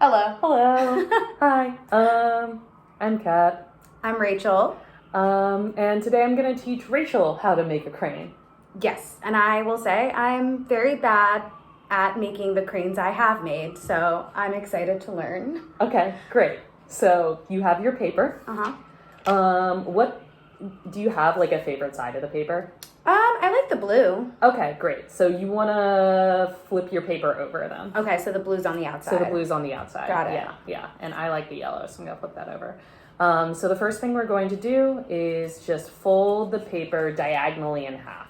Hello. Hello. Hi. I'm Kat. I'm Rachel. And today I'm going to teach Rachel how to make a crane. Yes, and I will say I'm very bad at making the cranes I have made, so I'm excited to learn. Okay, great. So you have your paper. What do you have, like, a favorite side of the paper? I like the blue. Okay, great. So you want to flip your paper over then. Okay, so the blue's on the outside. So the blue's on the outside. Got it. Yeah. And I like the yellow, so I'm going to flip that over. So the first thing we're going to do is just fold the paper diagonally in half.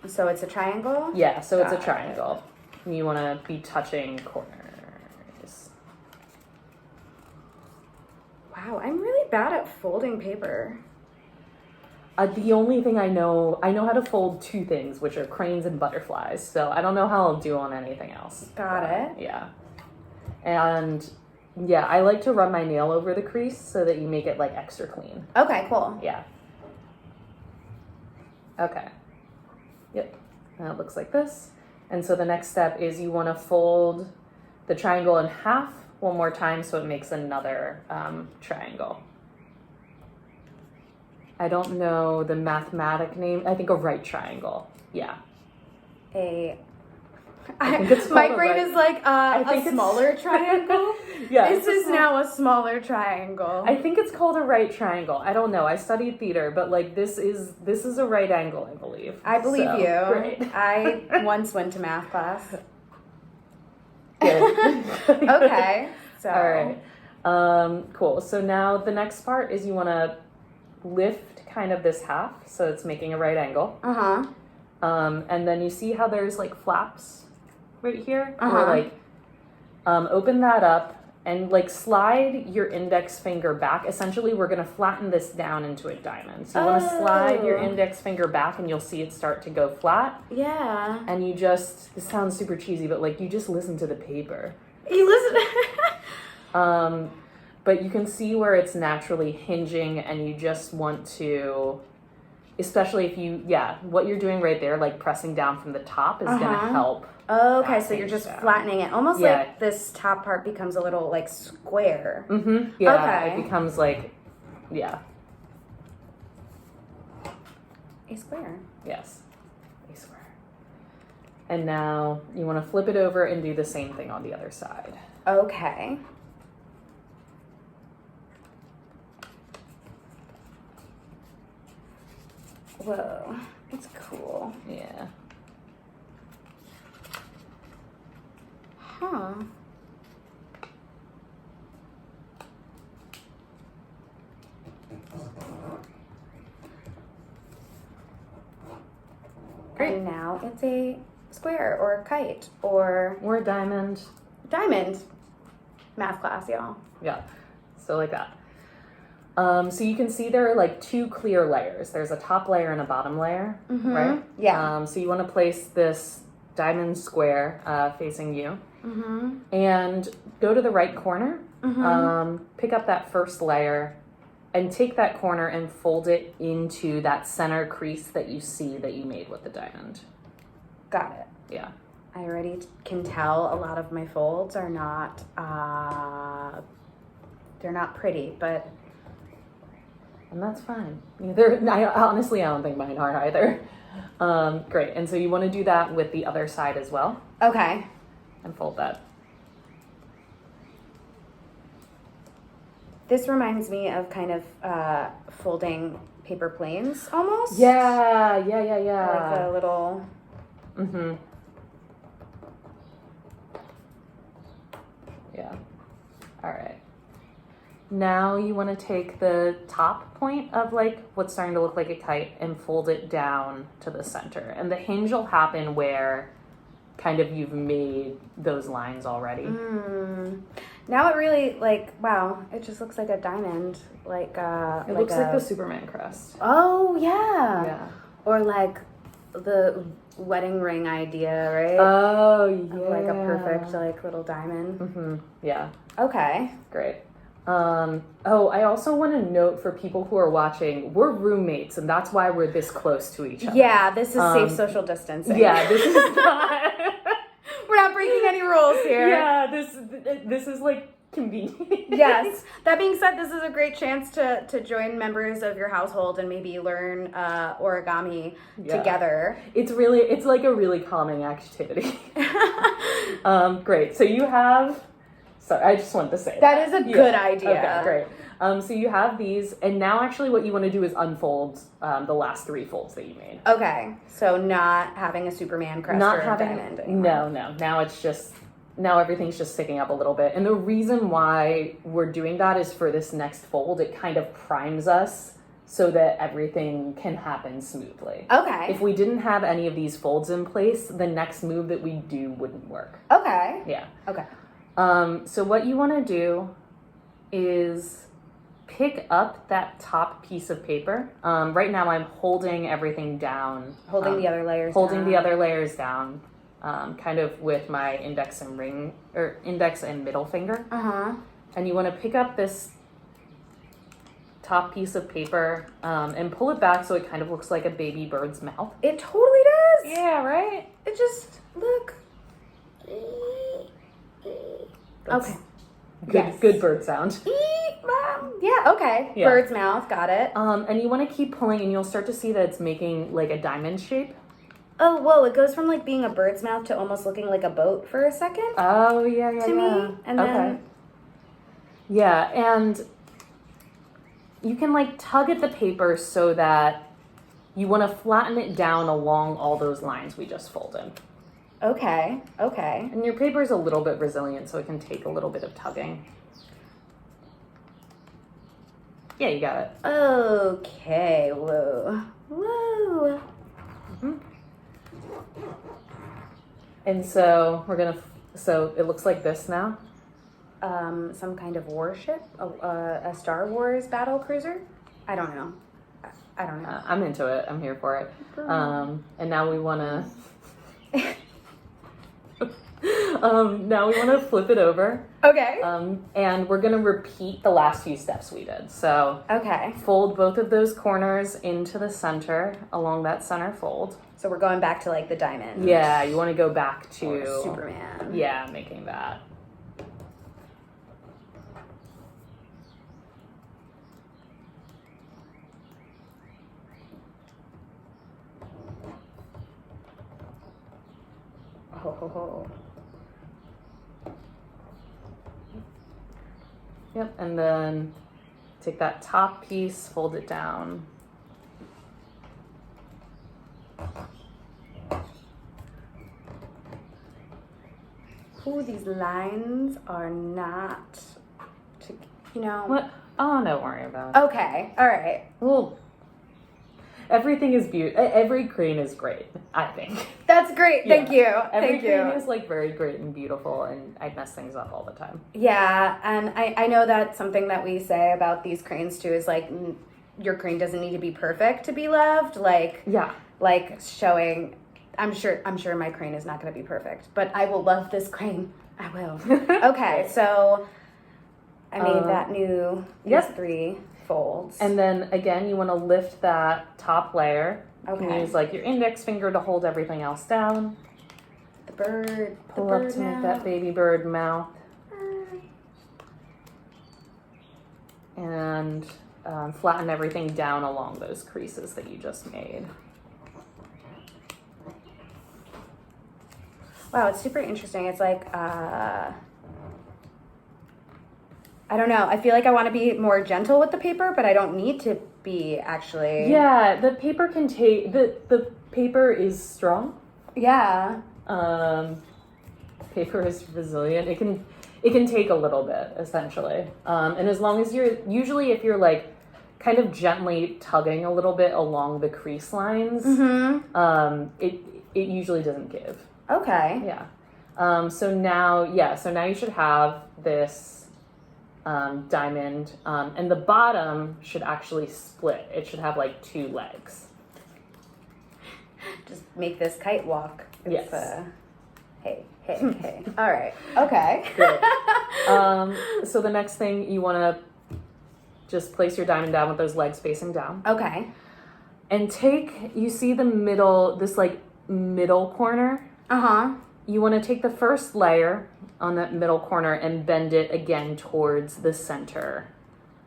So it's a triangle? Yeah, so it's a Got triangle. You want to be touching corners. Wow, I'm really bad at folding paper. The only thing I know how to fold two things, which are cranes and butterflies. So I don't know how I'll do on anything else. Got it. Yeah. And yeah, I like to run my nail over the crease so that you make it like extra clean. Okay, cool. Yeah. Okay. Yep. And it looks like this. And so the next step is you want to fold the triangle in half one more time so it makes another triangle. I don't know the mathematic name. I think a right triangle. Yeah. My called brain is like a smaller triangle. Yeah. This is now a smaller triangle. I think it's called a right triangle. I don't know. I studied theater, but like this is a right angle, I believe. I believe so, you. Great. I once went to math class. Good. Okay. So. All right. Cool. So now the next part is you want to lift kind of this half so it's making a right angle. And then you see how there's like flaps right here? Or like open that up and like slide your index finger back. Essentially, we're going to flatten this down into a diamond. So you want to slide your index finger back and you'll see it start to go flat. Yeah. And this sounds super cheesy, but like you just listen to the paper. You listen. But you can see where it's naturally hinging and you just want to, especially if what you're doing right there, like pressing down from the top is going to help. Okay, so you're just flattening it. Almost like this top part becomes a little like square. Yeah, okay. It becomes like, yeah. A square. Yes, a square. And now you want to flip it over and do the same thing on the other side. Okay. Whoa, it's cool. Yeah. Huh. Great. And now it's a square or a kite or a diamond. Diamond. Math class, y'all. Yeah. So like that. So you can see there are like two clear layers. There's a top layer and a bottom layer, right? Yeah. So you want to place this diamond square facing you. And go to the right corner. Pick up that first layer and take that corner and fold it into that center crease that you see that you made with the diamond. Got it. Yeah. I already can tell a lot of my folds are not, they're not pretty, but... And that's fine. Honestly, I don't think mine are either. Great. And so you want to do that with the other side as well. Okay. And fold that. This reminds me of kind of folding paper planes almost. Yeah. Like a little... Yeah. All right. Now you want to take the top point of like what's starting to look like a kite and fold it down to the center. And the hinge will happen where kind of you've made those lines already. Now it really wow, it just looks like a diamond. It looks like the Superman crest. Oh, yeah. Yeah. Or like the wedding ring idea, right? Oh, yeah. Like a perfect little diamond. Yeah. Okay. Great. I also want to note for people who are watching, we're roommates, and that's why we're this close to each other. Yeah, this is safe social distancing. Yeah, this is not... We're not breaking any rules here. Yeah, this is like convenient. Yes. That being said, this is a great chance to join members of your household and maybe learn origami together. It's like a really calming activity. Great. So you have. Sorry, I just wanted to say that is a good idea. Okay, great. So you have these, and now actually what you want to do is unfold the last 3 folds that you made. Okay, so not having a Superman crest or a diamond anymore. No. Now everything's just sticking up a little bit. And the reason why we're doing that is for this next fold, it kind of primes us so that everything can happen smoothly. Okay. If we didn't have any of these folds in place, the next move that we do wouldn't work. Okay. Yeah. Okay. So what you want to do is pick up that top piece of paper. Right now I'm holding everything down. Holding the other layers down. Kind of with my index and middle finger. And you want to pick up this top piece of paper and pull it back so it kind of looks like a baby bird's mouth. It totally does. Yeah, right? It just, look. That's okay. Good bird sound. Yeah, okay. Yeah. Bird's mouth, got it. And you want to keep pulling and you'll start to see that it's making like a diamond shape. Oh, whoa, it goes from like being a bird's mouth to almost looking like a boat for a second. Oh, yeah. To me. And then... Yeah, and you can like tug at the paper so that you want to flatten it down along all those lines we just folded. Okay. And your paper is a little bit resilient, so it can take a little bit of tugging. Yeah, you got it. Okay, whoa. Mm-hmm. And so so it looks like this now. Some kind of warship? A Star Wars battle cruiser? I don't know. I'm into it. I'm here for it. And now we want to... now we want to flip it over. Okay. And we're going to repeat the last few steps we did. So fold both of those corners into the center along that center fold. So we're going back to like the diamond. Yeah, you want to go back to or Superman. Yeah, making that. Oh. Yep, and then take that top piece, fold it down. Ooh, these lines are not, What? Oh, don't worry about it. Okay, all right. Well, everything is beautiful. Every crane is great, I think. That's great. Yeah. Thank you. Every crane is like very great and beautiful, and I mess things up all the time. Yeah, and I know that something that we say about these cranes too is like your crane doesn't need to be perfect to be loved. Like showing. I'm sure my crane is not going to be perfect, but I will love this crane. I will. Okay, so I made that new these 3 folds. And then again, you want to lift that top layer. Okay. You can use like your index finger to hold everything else down. The bird. Pull up to make that baby bird mouth. And flatten everything down along those creases that you just made. Wow, it's super interesting. It's like, I don't know. I feel like I want to be more gentle with the paper, but I don't need to be actually. Yeah, the paper can take, the paper is strong. Yeah. Paper is resilient. It can take a little bit, essentially. And as long as usually if you're like kind of gently tugging a little bit along the crease lines, it usually doesn't give. Okay. Yeah. So now you should have this diamond, and the bottom should actually split. It should have like 2 legs. Just make this kite walk. Yes. Hey. All right. Okay. Good. So the next thing you want to just place your diamond down with those legs facing down. Okay. And you see the middle, this like middle corner? you want to take the first layer on that middle corner and bend it again towards the center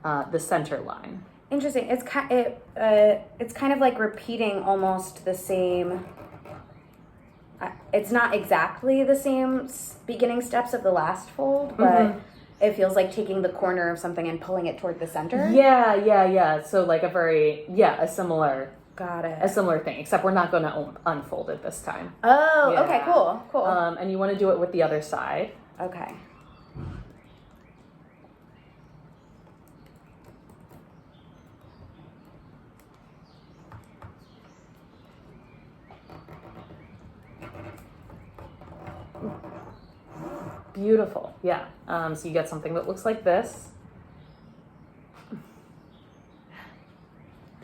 line. Interesting. It's kind of like repeating almost the same. It's not exactly the same beginning steps of the last fold, but it feels like taking the corner of something and pulling it toward the center. Yeah. So like a similar. Got it. A similar thing, except we're not going to unfold it this time. Oh, yeah. Okay, cool. And you want to do it with the other side. Okay. Beautiful. Yeah. So you get something that looks like this.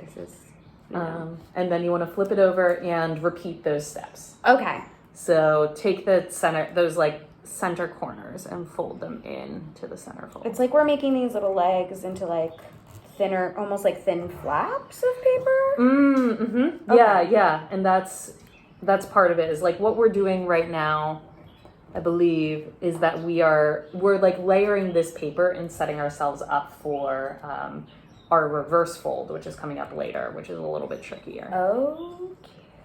This is... and then you want to flip it over and repeat those steps. Okay. So take the center corners and fold them into the center fold. It's like we're making these little legs into like thinner, almost like thin flaps of paper. Okay. Yeah. And that's part of it, is like what we're doing right now, I believe, is that we're like layering this paper and setting ourselves up for our reverse fold, which is coming up later, which is a little bit trickier.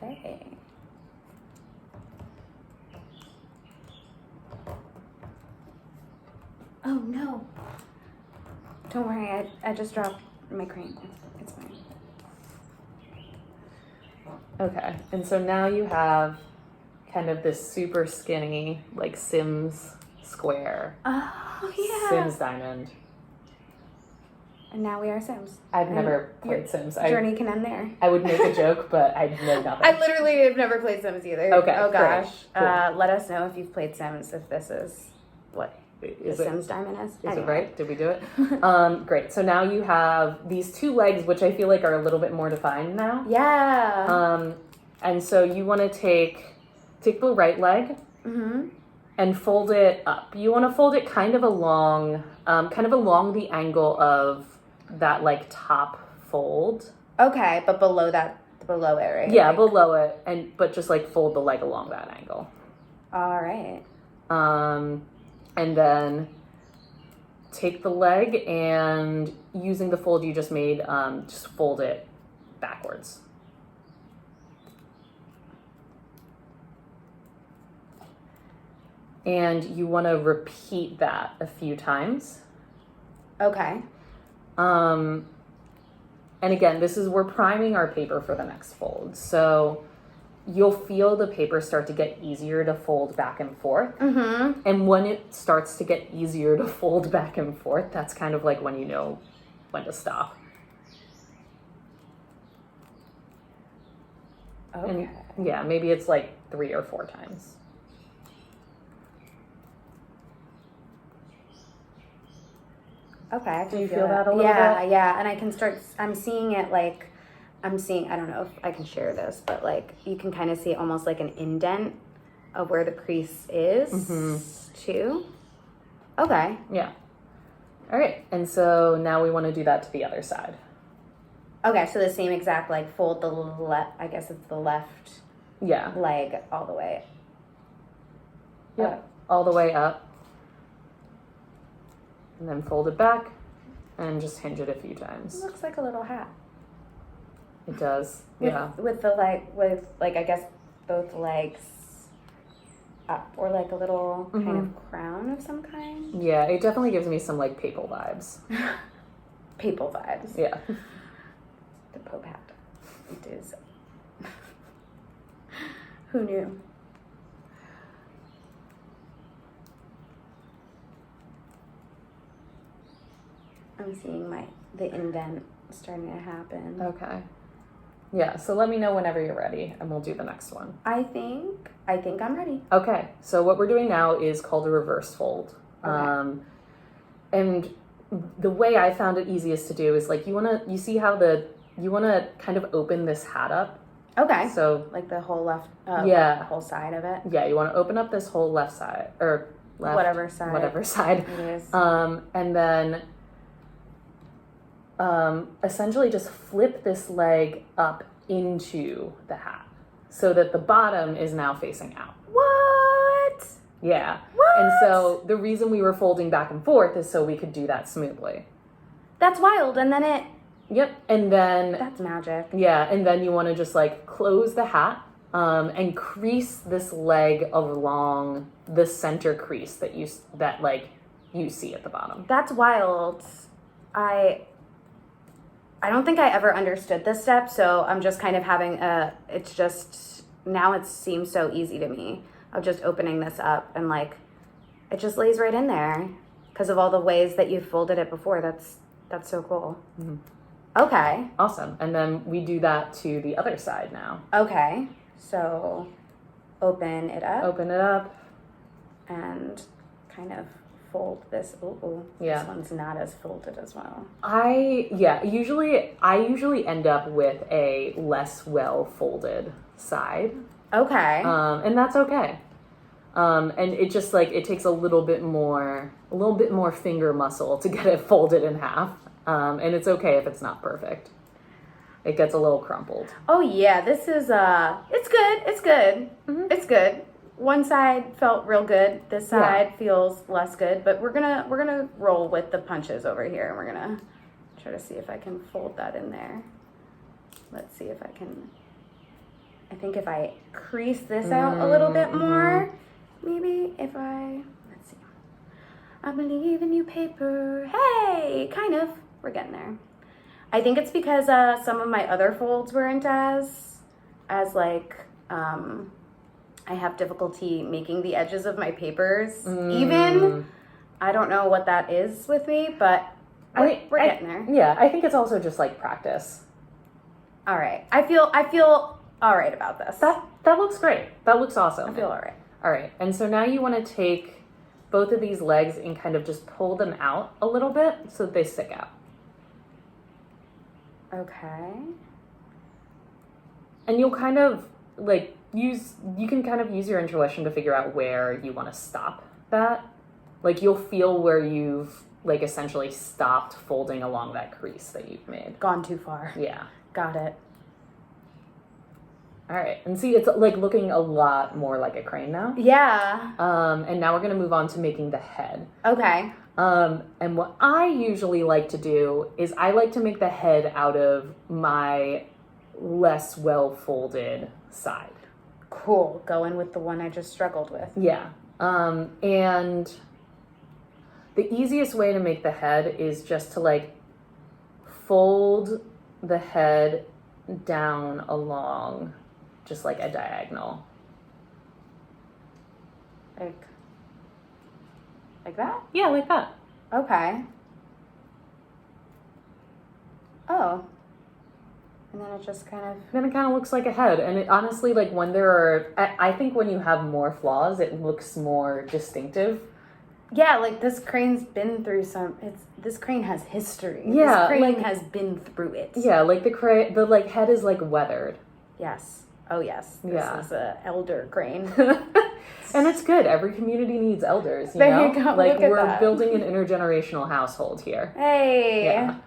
Okay. Oh no. Don't worry, I just dropped my crane. It's fine. Okay, and so now you have kind of this super skinny, like Sims square. Oh yeah. Sims diamond. And now we are Sims. I've never played Sims. Journey can end there. I would make a joke, but I know nothing. I literally have never played Sims either. Okay. Oh gosh. Cool. Let us know if you've played Sims, if this is what Sims diamond is. Is it right? Did we do it? Great. So now you have these two legs, which I feel like are a little bit more defined now. Yeah. And so you want to take the right leg and fold it up. You want to fold it kind of along the angle of that like top fold. Okay, but below it, right? Yeah, like, below it, but just like fold the leg along that angle. All right. And then take the leg and using the fold you just made, just fold it backwards. And you want to repeat that a few times. Okay. And again, we're priming our paper for the next fold. So you'll feel the paper start to get easier to fold back and forth. And when it starts to get easier to fold back and forth, that's kind of like when you know when to stop. Okay. And yeah, maybe it's like 3 or 4 times. Okay, I can Do you feel that a little bit? Yeah, and I'm seeing it like, I don't know if I can share this, but like, you can kind of see almost like an indent of where the crease is, too. Okay. Yeah. All right, and so now we want to do that to the other side. Okay, so the same exact, like, fold the left, I guess it's the left leg all the way. Yeah, all the way up. And then fold it back and just hinge it a few times. It looks like a little hat. It does, With I guess both legs up, or like a little kind of crown of some kind. Yeah, it definitely gives me some like papal vibes. Papal vibes. Yeah. The Pope hat. It is. Who knew? I'm seeing the indent starting to happen. Okay. Yeah, so let me know whenever you're ready and we'll do the next one. I think I'm ready. Okay, so what we're doing now is called a reverse fold. Okay. And the way I found it easiest to do is like you want to kind of open this hat up. Okay. So like the whole left, the whole side of it. Yeah, you want to open up this whole left side or left, whatever side it is. And then essentially just flip this leg up into the hat so that the bottom is now facing out. What? Yeah. What? And so the reason we were folding back and forth is so we could do that smoothly. That's wild. And then it... Yep. And then... That's magic. Yeah. And then you want to just like close the hat and crease this leg along the center crease that you see at the bottom. That's wild. I don't think I ever understood this step, so I'm just kind of having it's just, now it seems so easy to me of just opening this up and like, it just lays right in there because of all the ways that you folded it before. That's so cool. Mm-hmm. Okay. Awesome. And then we do that to the other side now. Okay. So open it up. Open it up. And kind of fold this. Ooh, yeah. This one's not as folded as well. I usually end up with a less well folded side. Okay. And that's okay. And it just like, it takes a little bit more finger muscle to get it folded in half. And it's okay if it's not perfect. It gets a little crumpled. Oh yeah, this is it's good. Mm-hmm. It's good. One side felt real good. This side feels less good, but we're gonna roll with the punches over here, and we're gonna try to see if I can fold that in there. Let's see if I can. I think if I crease this out a little bit more, maybe if let's see. I believe in you, paper. Hey, kind of. We're getting there. I think it's because some of my other folds weren't as like I have difficulty making the edges of my papers even. I don't know what that is with me, but we're getting there. Yeah, I think it's also just like practice. All right. I feel all right about this. That looks great. That looks awesome. I feel all right. All right. And so now you want to take both of these legs and kind of just pull them out a little bit so that they stick out. Okay. And you'll kind of like you can kind of use your intuition to figure out where you want to stop that. Like you'll feel where you've like essentially stopped folding along that crease that you've made. Gone too far. Yeah. Got it. All right. And see, it's like looking a lot more like a crane now. Yeah. And now we're going to move on to making the head. Okay. And what I usually like to do is I like to make the head out of my less well folded side. Cool. Going with the one I just struggled with. Yeah. And the easiest way to make the head is just to like fold the head down along just like a diagonal. Like that? Yeah, like that. Okay. Oh. And then it just kind of... Then it kind of looks like a head. And it honestly, like when there are... I think when you have more flaws, it looks more distinctive. Yeah, like this crane's been through this crane has history. Yeah. This crane has been through it. Yeah, like the like head is like weathered. Yes. Oh yes. This is a elder crane. And it's good. Every community needs elders, you there know? You go. Like Look at we're that. building an intergenerational household here. Hey. Yeah.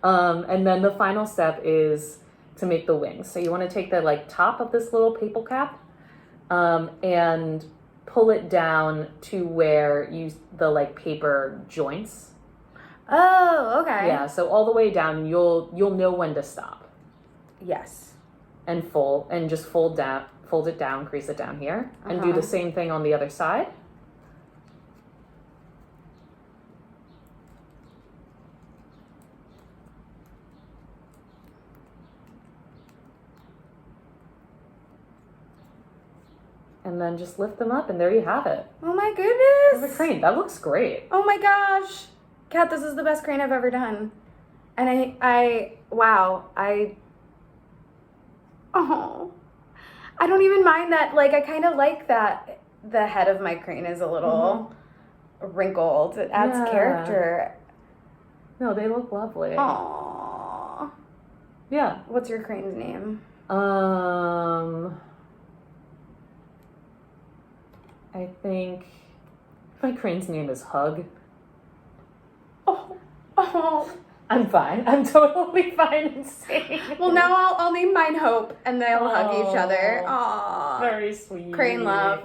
And then the final step is to make the wings. So you want to take the like top of this little paper cap and pull it down to where the like paper joints. Oh, okay. Yeah, so all the way down, you'll know when to stop. Yes. And fold it down, crease it down here, and do the same thing on the other side. And then just lift them up, and there you have it. Oh my goodness. There's a crane. That looks great. Oh my gosh. Kat, this is the best crane I've ever done. And I don't even mind that. Like, I kind of like that the head of my crane is a little wrinkled. It adds character. No, they look lovely. Aww. Yeah. What's your crane's name? I think my crane's name is Hug. Oh. I'm fine. I'm totally fine and safe. Well, now I'll name mine Hope, and they'll hug each other. Aww. Very sweet. Crane love.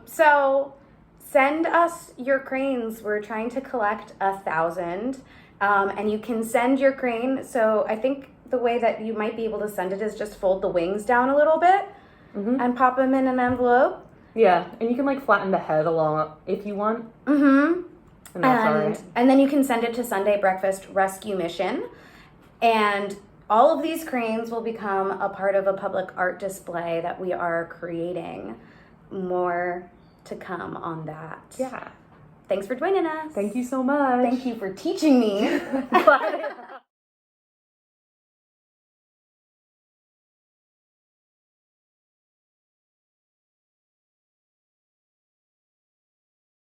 So send us your cranes. We're trying to collect 1,000. And you can send your crane. So I think the way that you might be able to send it is just fold the wings down a little bit and pop them in an envelope. Yeah, and you can like flatten the head along if you want. And that's all right. And then you can send it to Sunday Breakfast Rescue Mission. And all of these cranes will become a part of a public art display that we are creating. More to come on that. Yeah. Thanks for joining us. Thank you so much. Thank you for teaching me.